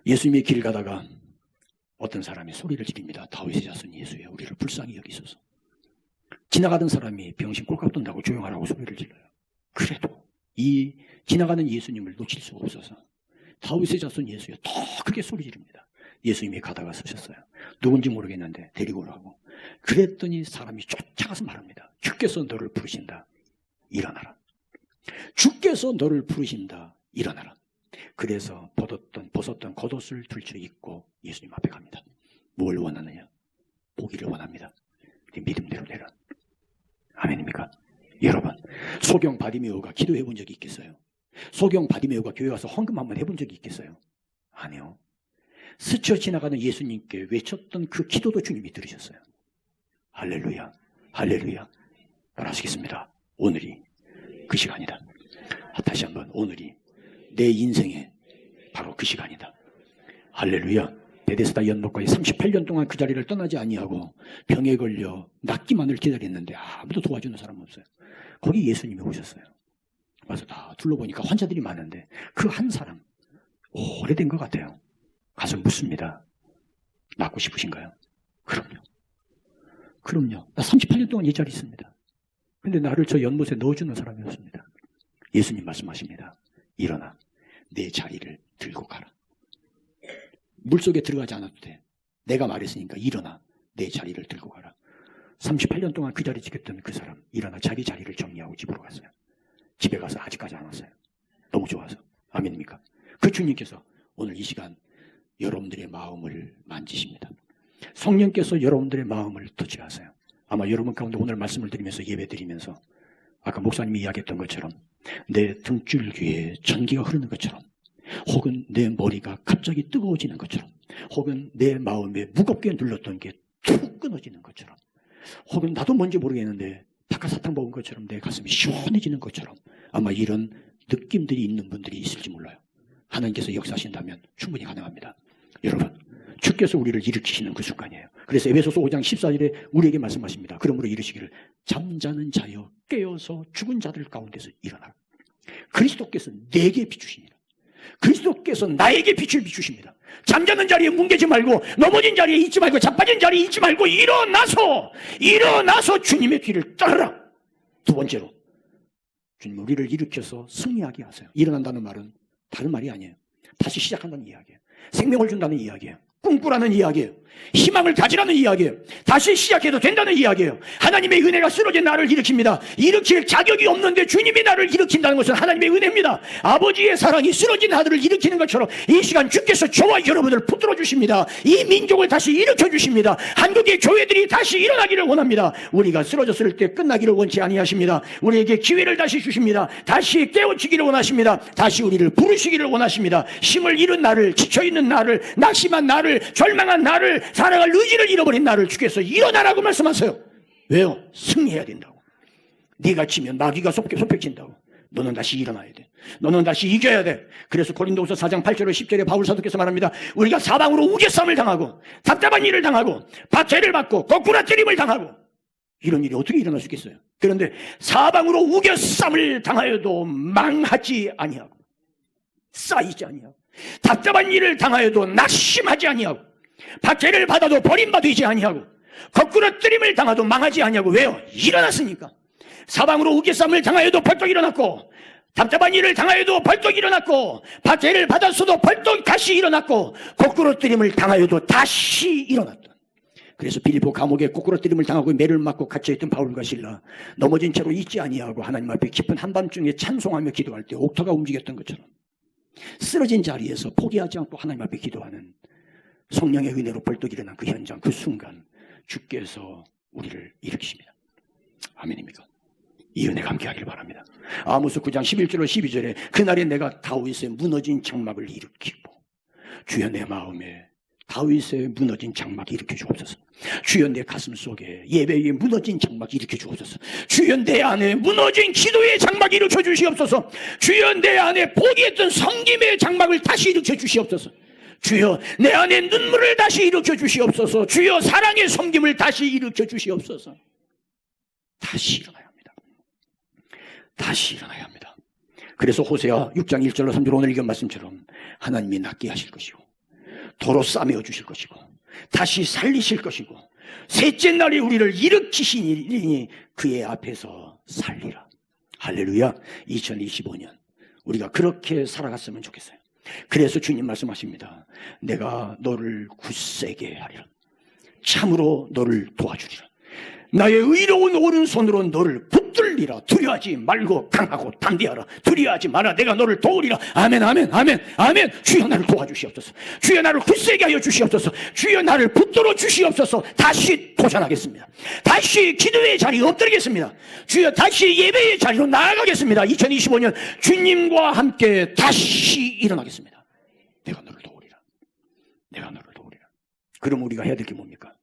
예수님이 길 가다가 어떤 사람이 소리를 지릅니다. 다윗의 자손 예수여, 우리를 불쌍히 여기소서. 지나가던 사람이 병신 꼴깍 돈다고 조용하라고 소리를 질러요. 그래도 이 지나가는 예수님을 놓칠 수가 없어서 다윗의 자손 예수여 더 크게 소리 지릅니다. 예수님이 가다가 서셨어요. 누군지 모르겠는데 데리고 오라고. 그랬더니 사람이 쫓아가서 말합니다. 주께서 너를 부르신다. 일어나라. 주께서 너를 부르신다. 일어나라. 그래서 벗었던 겉옷을 들쳐 입고 예수님 앞에 갑니다. 뭘 원하느냐? 보기를 원합니다. 믿음대로 되라. 아멘입니까? 여러분, 소경 바디메오가 기도해 본 적이 있겠어요? 소경 바디메오가 교회 와서 헌금 한번 해본 적이 있겠어요? 아니요. 스쳐 지나가는 예수님께 외쳤던 그 기도도 주님이 들으셨어요. 할렐루야, 할렐루야. 따라하시겠습니다. 오늘이 그 시간이다. 다시 한번, 오늘이 내 인생의 바로 그 시간이다. 할렐루야. 베데스다 연못가에 38년 동안 그 자리를 떠나지 아니하고 병에 걸려 낫기만을 기다렸는데 아무도 도와주는 사람 없어요. 거기 예수님이 오셨어요. 와서 다 둘러보니까 환자들이 많은데 그 한 사람, 오래된 것 같아요. 가서 묻습니다. 낫고 싶으신가요? 그럼요. 나 38년 동안 이 자리에 있습니다. 근데 나를 저 연못에 넣어주는 사람이 없습니다. 예수님 말씀하십니다. 일어나 내 자리를 들고 가라. 물속에 들어가지 않아도 돼. 내가 말했으니까 일어나 내 자리를 들고 가라. 38년 동안 그 자리 지켰던 그 사람, 일어나 자기 자리를 정리하고 집으로 갔어요. 집에 가서 아직까지 안 왔어요. 너무 좋아서. 아멘입니까? 그 주님께서 오늘 이 시간 여러분들의 마음을 만지십니다. 성령께서 여러분들의 마음을 터치하세요. 아마 여러분 가운데 오늘 말씀을 드리면서 예배 드리면서 아까 목사님이 이야기했던 것처럼 내 등줄기에 전기가 흐르는 것처럼, 혹은 내 머리가 갑자기 뜨거워지는 것처럼, 혹은 내 마음에 무겁게 눌렀던 게 툭 끊어지는 것처럼, 혹은 나도 뭔지 모르겠는데 닭가사탕 먹은 것처럼 내 가슴이 시원해지는 것처럼, 아마 이런 느낌들이 있는 분들이 있을지 몰라요. 하나님께서 역사하신다면 충분히 가능합니다. 여러분, 주께서 우리를 일으키시는 그 순간이에요. 그래서 에베소서 5장 14절에 우리에게 말씀하십니다. 그러므로 이르시기를 잠자는 자여 깨어서 죽은 자들 가운데서 일어나라. 그리스도께서 내게 비추시니라. 그리스도께서 나에게 빛을 비추십니다. 잠자는 자리에 뭉개지 말고, 넘어진 자리에 있지 말고, 자빠진 자리에 있지 말고 일어나서 주님의 뒤를 따르라. 두 번째로, 주님 우리를 일으켜서 승리하게 하세요. 일어난다는 말은 다른 말이 아니에요. 다시 시작한다는 이야기예요. 생명을 준다는 이야기예요. 꿈꾸라는 이야기예요. 희망을 가지라는 이야기예요. 다시 시작해도 된다는 이야기예요. 하나님의 은혜가 쓰러진 나를 일으킵니다. 일으킬 자격이 없는데 주님이 나를 일으킨다는 것은 하나님의 은혜입니다. 아버지의 사랑이 쓰러진 아들을 일으키는 것처럼 이 시간 주께서 저와 여러분을 붙들어 주십니다. 이 민족을 다시 일으켜 주십니다. 한국의 교회들이 다시 일어나기를 원합니다. 우리가 쓰러졌을 때 끝나기를 원치 아니하십니다. 우리에게 기회를 다시 주십니다. 다시 깨우치기를 원하십니다. 다시 우리를 부르시기를 원하십니다. 힘을 잃은 나를, 지쳐있는 나를, 낙심한 나를, 절망한 나를, 살아갈 의지를 잃어버린 나를 주께서 일어나라고 말씀하세요. 왜요? 승리해야 된다고. 네가 치면 마귀가 소팽친다고. 너는 다시 일어나야 돼. 너는 다시 이겨야 돼. 그래서 고린도후서 4장 8절로 10절에 바울 사도께서 말합니다. 우리가 사방으로 우겨싸움을 당하고 답답한 일을 당하고 박해를 받고 거꾸로 때림을 당하고 이런 일이 어떻게 일어날 수 있겠어요? 그런데 사방으로 우겨싸움을 당하여도 망하지 아니하고 쌓이지 아니하고 답답한 일을 당하여도 낙심하지 아니하고 박해를 받아도 버림받지 아니하고 거꾸로 때림을 당하도 망하지 아니하고. 왜요? 일어났으니까. 사방으로 우겨싸움을 당하여도 벌떡 일어났고 답답한 일을 당하여도 벌떡 일어났고 박해를 받았어도 벌떡 다시 일어났고 거꾸로 때림을 당하여도 다시 일어났다. 그래서 빌립보 감옥에 거꾸로 때림을 당하고 매를 맞고 갇혀있던 바울과 실라 넘어진 채로 있지 아니하고 하나님 앞에 깊은 한밤중에 찬송하며 기도할 때 옥토가 움직였던 것처럼 쓰러진 자리에서 포기하지 않고 하나님 앞에 기도하는 성령의 은혜로 벌떡 일어난 그 현장, 그 순간 주께서 우리를 일으키십니다. 아멘입니까? 이 은혜가 함께하길 바랍니다. 아모스 9장 11절로 12절에 그날에 내가 다윗의 무너진 장막을 일으키고 주여 내 마음에 다윗의 무너진 장막 일으켜 주옵소서. 주여 내 가슴 속에 예배의 무너진 장막 일으켜 주옵소서. 주여 내 안에 무너진 기도의 장막 일으켜 주시옵소서. 주여 내 안에 포기했던 섬김의 장막을 다시 일으켜 주시옵소서. 주여 내 안에 눈물을 다시 일으켜 주시옵소서. 주여 사랑의 섬김을 다시 일으켜 주시옵소서. 다시 일어나야 합니다. 다시 일어나야 합니다. 그래서 호세아 6장 1절로 3절 오늘 읽은 말씀처럼 하나님이 낫게 하실 것이고 도로 싸매어 주실 것이고 다시 살리실 것이고 셋째 날에 우리를 일으키시니 그의 앞에서 살리라. 할렐루야. 2025년 우리가 그렇게 살아갔으면 좋겠어요. 그래서 주님 말씀하십니다. 내가 너를 굳세게 하리라. 참으로 너를 도와주리라. 나의 의로운 오른손으로 너를 붙들리라. 두려워하지 말고 강하고 담대하라. 두려워하지 마라. 내가 너를 도우리라. 아멘 아멘 아멘 아멘. 주여 나를 도와주시옵소서. 주여 나를 굳세게 하여 주시옵소서. 주여 나를 붙들어 주시옵소서. 다시 도전하겠습니다. 다시 기도의 자리에 엎드리겠습니다. 주여 다시 예배의 자리로 나아가겠습니다. 2025년 주님과 함께 다시 일어나겠습니다. 내가 너를 도우리라. 내가 너를 도우리라. 그럼 우리가 해야 될 게 뭡니까?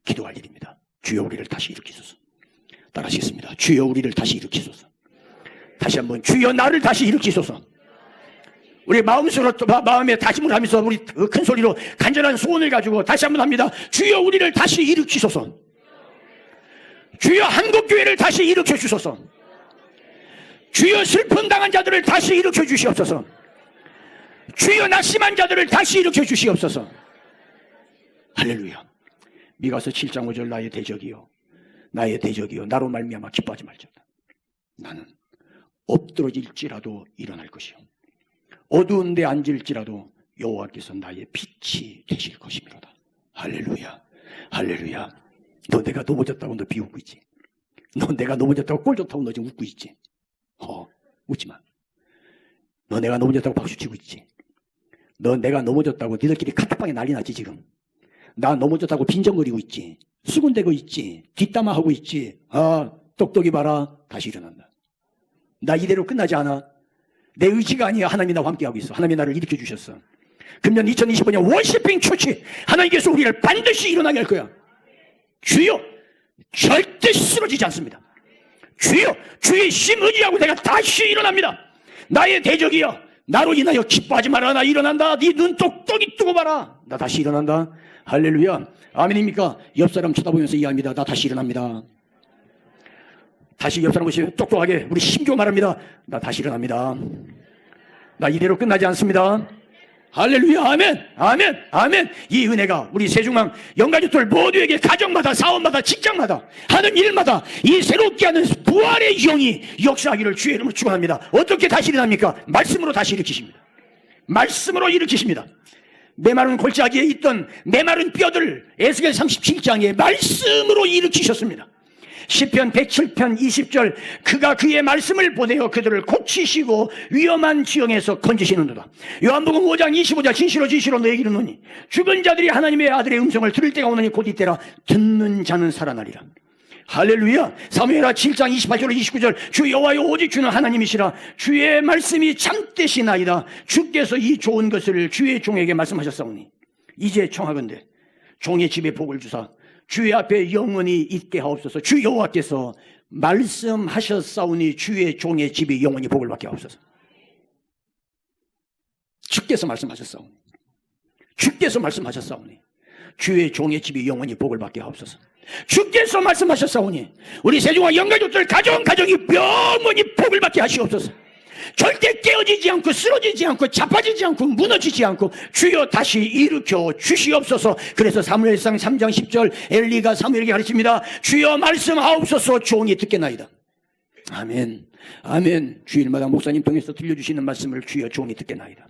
기도할 일입니다. 주여 우리를 다시 일으키소서. 따라하시겠습니다. 주여 우리를 다시 일으키소서. 다시 한번 주여 나를 다시 일으키소서. 우리 마음에 다짐을 하면서 우리 큰 소리로 간절한 소원을 가지고 다시 한번 합니다. 주여 우리를 다시 일으키소서. 주여 한국교회를 다시 일으켜 주소서. 주여 슬픔 당한 자들을 다시 일으켜 주시옵소서. 주여 낙심한 자들을 다시 일으켜 주시옵소서. 할렐루야. 미가서 7장 5절 나의 대적이요 나의 대적이요 나로 말미암아 기뻐하지 말지어다. 나는 엎드러질지라도 일어날 것이요 어두운 데 앉을지라도 여호와께서 나의 빛이 되실 것이미로다. 할렐루야. 할렐루야. 너 내가 넘어졌다고 너 비웃고 있지. 너 내가 넘어졌다고 꼴 좋다고 너 지금 웃고 있지. 웃지 마. 너 내가 넘어졌다고 박수치고 있지. 너 내가 넘어졌다고 니들끼리 카톡방에 난리 났지 지금. 나 넘어졌다고 빈정거리고 있지. 수군대고 있지. 뒷담화하고 있지. 똑똑히 봐라. 다시 일어난다. 나 이대로 끝나지 않아. 내 의지가 아니야. 하나님이 나와 함께하고 있어. 하나님이 나를 일으켜 주셨어. 금년 2025년 월시핑 초치 하나님께서 우리를 반드시 일어나게 할 거야. 주여 절대 쓰러지지 않습니다. 주여 주의 심 의지하고 내가 다시 일어납니다. 나의 대적이여 나로 인하여 기뻐하지 마라. 나 일어난다. 네 눈 똑똑히 뜨고 봐라. 나 다시 일어난다. 할렐루야. 아멘입니까? 옆 사람 쳐다보면서 이해합니다. 나 다시 일어납니다. 다시 옆 사람 보시면 똑똑하게 우리 심교 말합니다. 나 다시 일어납니다. 나 이대로 끝나지 않습니다. 할렐루야. 아멘 아멘 아멘. 이 은혜가 우리 세중앙 영가족들 모두에게 가정마다 사업마다 직장마다 하는 일마다 이 새롭게 하는 부활의 영이 역사하기를 주의 이름으로 축원합니다. 어떻게 다시 일어납니까? 말씀으로 다시 일으키십니다. 말씀으로 일으키십니다. 메마른 골짜기에 있던 메마른 뼈들 에스겔 37장에 말씀으로 일으키셨습니다. 시편 107편 20절 그가 그의 말씀을 보내어 그들을 고치시고 위험한 지형에서 건지시는도다. 요한복음 5장 25절 진실로 너에게 이르노니 죽은 자들이 하나님의 아들의 음성을 들을 때가 오느니 곧 이때라. 듣는 자는 살아나리라. 할렐루야. 사무엘하 7장 28절 29절 주 여호와여 오직 주는 하나님이시라. 주의 말씀이 참되시나이다. 주께서 이 좋은 것을 주의 종에게 말씀하셨사오니 이제 청하건대 종의 집에 복을 주사 주의 앞에 영원히 있게 하옵소서. 주 여호와께서 말씀하셨사오니 주의 종의 집이 영원히 복을 받게 하옵소서. 주께서 말씀하셨사오니, 주께서 말씀하셨사오니 주의 종의 집이 영원히 복을 받게 하옵소서. 주께서 말씀하셨사오니 우리 세종과 영가족들 가정이 영원히 복을 받게 하시옵소서. 절대 깨어지지 않고 쓰러지지 않고 자빠지지 않고 무너지지 않고 주여 다시 일으켜 주시옵소서. 그래서 사무엘상 3장 10절 엘리가 사무엘에게 가르칩니다. 주여 말씀하옵소서. 종이 듣겠나이다. 아멘, 아멘. 주일마다 목사님 통해서 들려주시는 말씀을 주여 종이 듣겠나이다.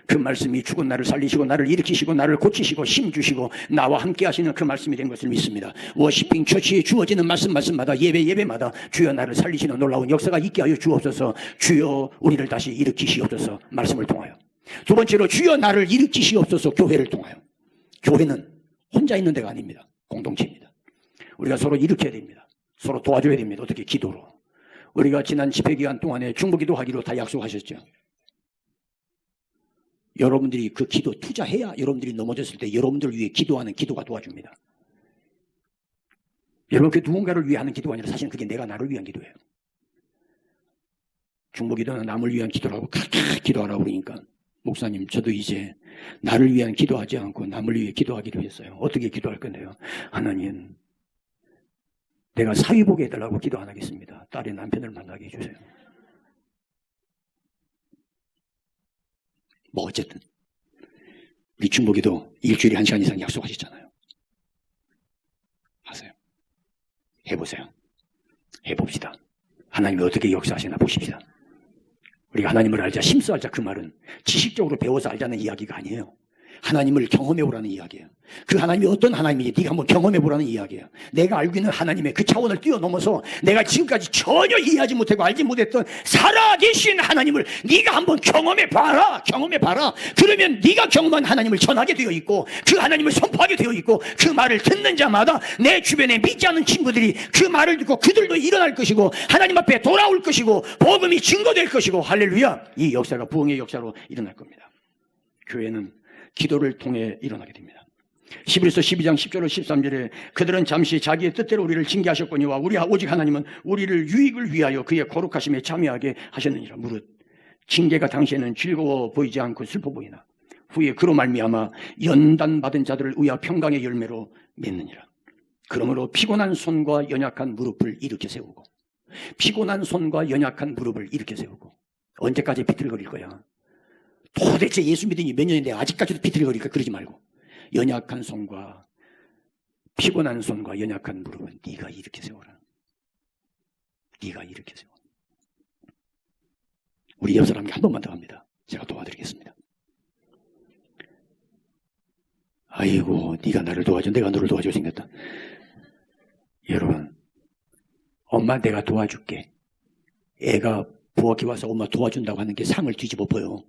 그 말씀이 죽은 나를 살리시고 나를 일으키시고 나를 고치시고 힘주시고 나와 함께 하시는 그 말씀이 된 것을 믿습니다. 워시핑 처치에 주어지는 말씀마다 예배마다 주여 나를 살리시는 놀라운 역사가 있게 하여 주옵소서. 주여 우리를 다시 일으키시옵소서. 말씀을 통하여. 두 번째로 주여 나를 일으키시옵소서. 교회를 통하여. 교회는 혼자 있는 데가 아닙니다. 공동체입니다. 우리가 서로 일으켜야 됩니다. 서로 도와줘야 됩니다. 어떻게? 기도로. 우리가 지난 집회기간 동안에 중보기도 하기로 다 약속하셨죠. 여러분들이 그 기도 투자해야 여러분들이 넘어졌을 때 여러분들을 위해 기도하는 기도가 도와줍니다. 여러분, 그 누군가를 위해 하는 기도가 아니라 사실은 그게 내가 나를 위한 기도예요. 중보기도는 남을 위한 기도라고 기도하라고 그러니까 목사님 저도 이제 나를 위한 기도하지 않고 남을 위해 기도하기로 했어요. 어떻게 기도할 건데요? 하나님, 내가 사위 보게 해달라고 기도 안 하겠습니다. 딸의 남편을 만나게 해주세요. 뭐 어쨌든 우리 중보기도 일주일에 1시간 이상 약속하셨잖아요. 하세요. 해보세요. 해봅시다. 하나님이 어떻게 역사하시나 보십시다. 우리가 하나님을 알자, 심써 알자, 그 말은 지식적으로 배워서 알자는 이야기가 아니에요. 하나님을 경험해보라는 이야기예요. 그 하나님이 어떤 하나님인지 네가 한번 경험해보라는 이야기예요. 내가 알고 있는 하나님의 그 차원을 뛰어넘어서 내가 지금까지 전혀 이해하지 못하고 알지 못했던 살아계신 하나님을 네가 한번 경험해봐라. 경험해봐라. 그러면 네가 경험한 하나님을 전하게 되어 있고 그 하나님을 선포하게 되어 있고 그 말을 듣는 자마다 내 주변에 믿지 않는 친구들이 그 말을 듣고 그들도 일어날 것이고 하나님 앞에 돌아올 것이고 복음이 증거될 것이고 할렐루야. 이 역사가 부흥의 역사로 일어날 겁니다. 교회는 기도를 통해 일어나게 됩니다. 히브리서 12장 10절 13절에 그들은 잠시 자기의 뜻대로 우리를 징계하셨거니와 오직 하나님은 우리를 유익을 위하여 그의 거룩하심에 참여하게 하셨느니라. 무릇 징계가 당시에는 즐거워 보이지 않고 슬퍼 보이나 후에 그로 말미암아 연단받은 자들을 의하 평강의 열매로 맺느니라. 그러므로 피곤한 손과 연약한 무릎을 일으켜 세우고 피곤한 손과 연약한 무릎을 일으켜 세우고 언제까지 비틀거릴 거야? 도대체 예수 믿으니 몇 년인데 아직까지도 비틀거리니까 그러지 말고 연약한 손과 피곤한 손과 연약한 무릎은 네가 일으켜 세워라. 네가 일으켜 세워. 우리 옆 사람에게 한 번만 더 합니다. 제가 도와드리겠습니다. 아이고 네가 나를 도와줘 내가 너를 도와줘 생겼다. 여러분, 엄마 내가 도와줄게. 애가 부엌에 와서 엄마 도와준다고 하는 게 상을 뒤집어 보여.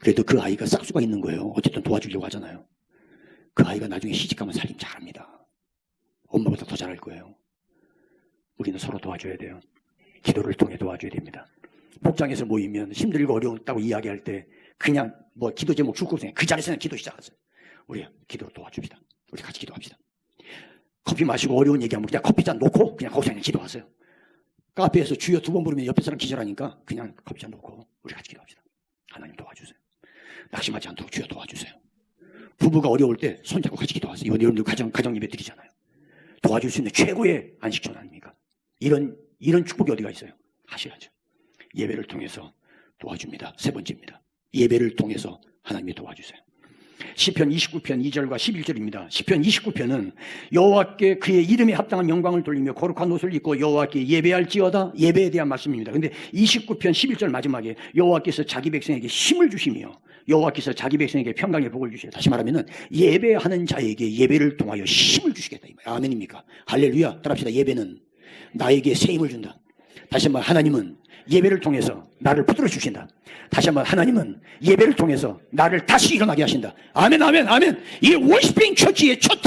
그래도 그 아이가 싹수가 있는 거예요. 어쨌든 도와주려고 하잖아요. 그 아이가 나중에 시집가면 살림 잘합니다. 엄마보다 더 잘할 거예요. 우리는 서로 도와줘야 돼요. 기도를 통해 도와줘야 됩니다. 복장에서 모이면 힘들고 어려웠다고 이야기할 때 그냥 뭐 기도 제목 줄거 없으니까 그 자리에서는 기도 시작하세요. 우리 기도로 도와줍시다. 우리 같이 기도합시다. 커피 마시고 어려운 얘기하면 그냥 커피잔 놓고 그냥 거기서 그냥 기도하세요. 카페에서 주여 2번 부르면 옆에 사람 기절하니까 그냥 커피잔 놓고 우리 같이 기도합시다. 하나님 도와주세요. 낙심하지 않도록 주여 도와주세요. 부부가 어려울 때 손잡고 같이 기도하세요. 이번 여러분들 가정 예배 드리잖아요. 도와줄 수 있는 최고의 안식처 아닙니까? 이런 축복이 어디가 있어요? 하셔야죠. 예배를 통해서 도와줍니다. 세 번째입니다. 예배를 통해서 하나님이 도와주세요. 시편 29편 2절과 11절입니다. 시편 29편은 여호와께 그의 이름에 합당한 영광을 돌리며 거룩한 옷을 입고 여호와께 예배할지어다. 예배에 대한 말씀입니다. 그런데 29편 11절 마지막에 여호와께서 자기 백성에게 힘을 주시며 여호와께서 자기 백성에게 평강의 복을 주시다. 다시 말하면 예배하는 자에게 예배를 통하여 힘을 주시겠다. 아멘입니까? 할렐루야. 따라합시다. 예배는 나에게 새 힘을 준다. 다시 한번 하나님은 예배를 통해서 나를 붙들어 주신다. 다시 한번 하나님은 예배를 통해서 나를 다시 일어나게 하신다. 아멘 아멘 아멘. 이 워시핑 처치의 첫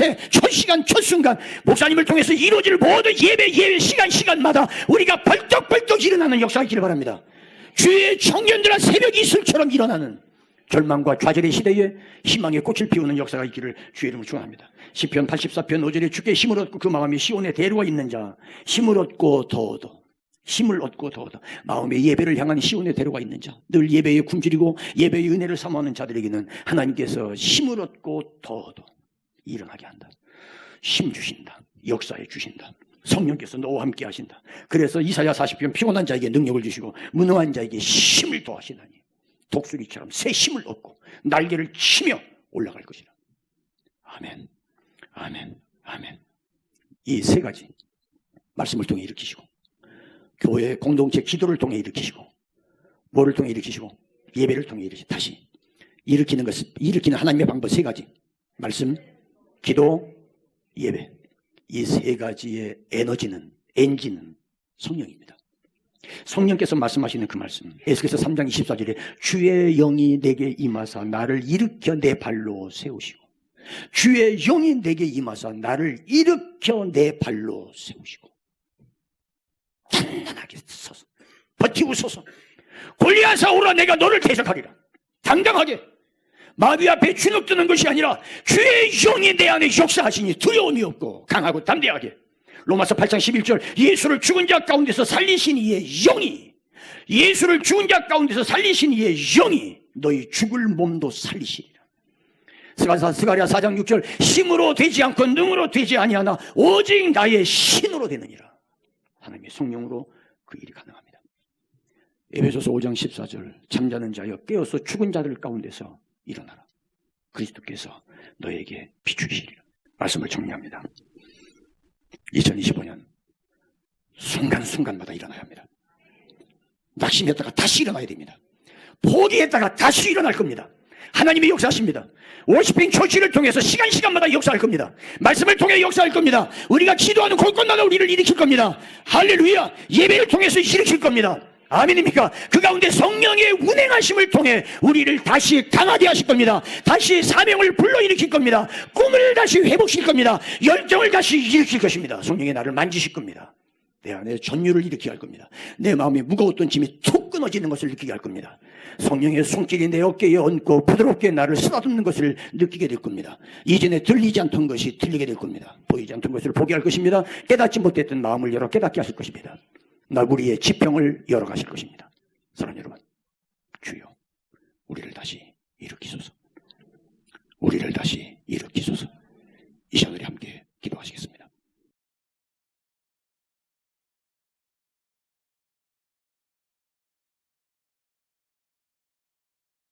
시간 첫 순간 목사님을 통해서 이루어질 모든 예배 시간마다 우리가 벌떡벌떡 일어나는 역사가 있기를 바랍니다. 주의 청년들아 새벽 이슬처럼 일어나는 절망과 좌절의 시대에 희망의 꽃을 피우는 역사가 있기를 주의 이름으로 축원합니다. 시편 84편 5절에 주께 힘을 얻고 그 마음이 시온에 대로가 있는 자, 힘을 얻고 더 얻어. 힘을 얻고 더 얻어. 마음의 예배를 향한 시온의 대로가 있는 자, 늘 예배에 굶주리고 예배의 은혜를 사모하는 자들에게는 하나님께서 힘을 얻고 더 얻어 일어나게 한다. 힘 주신다. 역사에 주신다. 성령께서 너와 함께 하신다. 그래서 이사야 40편 피곤한 자에게 능력을 주시고 무능한 자에게 힘을 더하시나니 독수리처럼 새 힘을 얻고 날개를 치며 올라갈 것이라. 아멘, 아멘, 아멘. 이 세 가지 말씀을 통해 일으키시고 교회 공동체 기도를 통해 일으키시고 뭐를 통해 일으키시고 예배를 통해 일으키시고 다시 일으키는 것을 일으키는 하나님의 방법 세 가지 말씀, 기도, 예배. 이 세 가지의 엔진은 성령입니다. 성령께서 말씀하시는 그 말씀 에스겔서 3장 24절에 주의 영이 내게 임하사 나를 일으켜 내 발로 세우시고 주의 영이 내게 임하사 나를 일으켜 내 발로 세우시고 단단하게 서서 버티고 서서 골리앗아 오라 내가 너를 대적하리라. 당당하게 마귀 앞에 주눅드는 것이 아니라 주의 영이 내 안에 역사하시니 두려움이 없고 강하고 담대하게. 로마서 8장 11절 예수를 죽은 자 가운데서 살리신 이의 영이 예수를 죽은 자 가운데서 살리신 이의 영이 너희 죽을 몸도 살리시리라. 스가랴 4장 6절 힘으로 되지 않고 능으로 되지 아니하나 오직 나의 신으로 되느니라. 하나님의 성령으로 그 일이 가능합니다. 에베소서 5장 14절 잠자는 자여 깨어서 죽은 자들 가운데서 일어나라. 그리스도께서 너에게 비추시리라. 말씀을 정리합니다. 2025년 순간순간마다 일어나야 합니다. 낙심했다가 다시 일어나야 됩니다. 포기했다가 다시 일어날 겁니다. 하나님이 역사하십니다. 워시핑 처치를 통해서 시간마다 역사할 겁니다. 말씀을 통해 역사할 겁니다. 우리가 기도하는 곳곳마다 우리를 일으킬 겁니다. 할렐루야. 예배를 통해서 일으킬 겁니다. 아멘입니까? 그 가운데 성령의 운행하심을 통해 우리를 다시 강하게 하실 겁니다. 다시 사명을 불러일으킬 겁니다. 꿈을 다시 회복시킬 겁니다. 열정을 다시 일으킬 것입니다. 성령의 나를 만지실 겁니다. 내 안에 전율을 일으키게 할 겁니다. 내 마음에 무거웠던 짐이 툭 끊어지는 것을 느끼게 할 겁니다. 성령의 손길이 내 어깨에 얹고 부드럽게 나를 쓰다듬는 것을 느끼게 될 겁니다. 이전에 들리지 않던 것이 들리게 될 겁니다. 보이지 않던 것을 보게 할 것입니다. 깨닫지 못했던 마음을 열어 깨닫게 하실 것입니다. 우리의 지평을 열어가실 것입니다. 사랑하는 여러분, 주여 우리를 다시 일으키소서. 우리를 다시 일으키소서.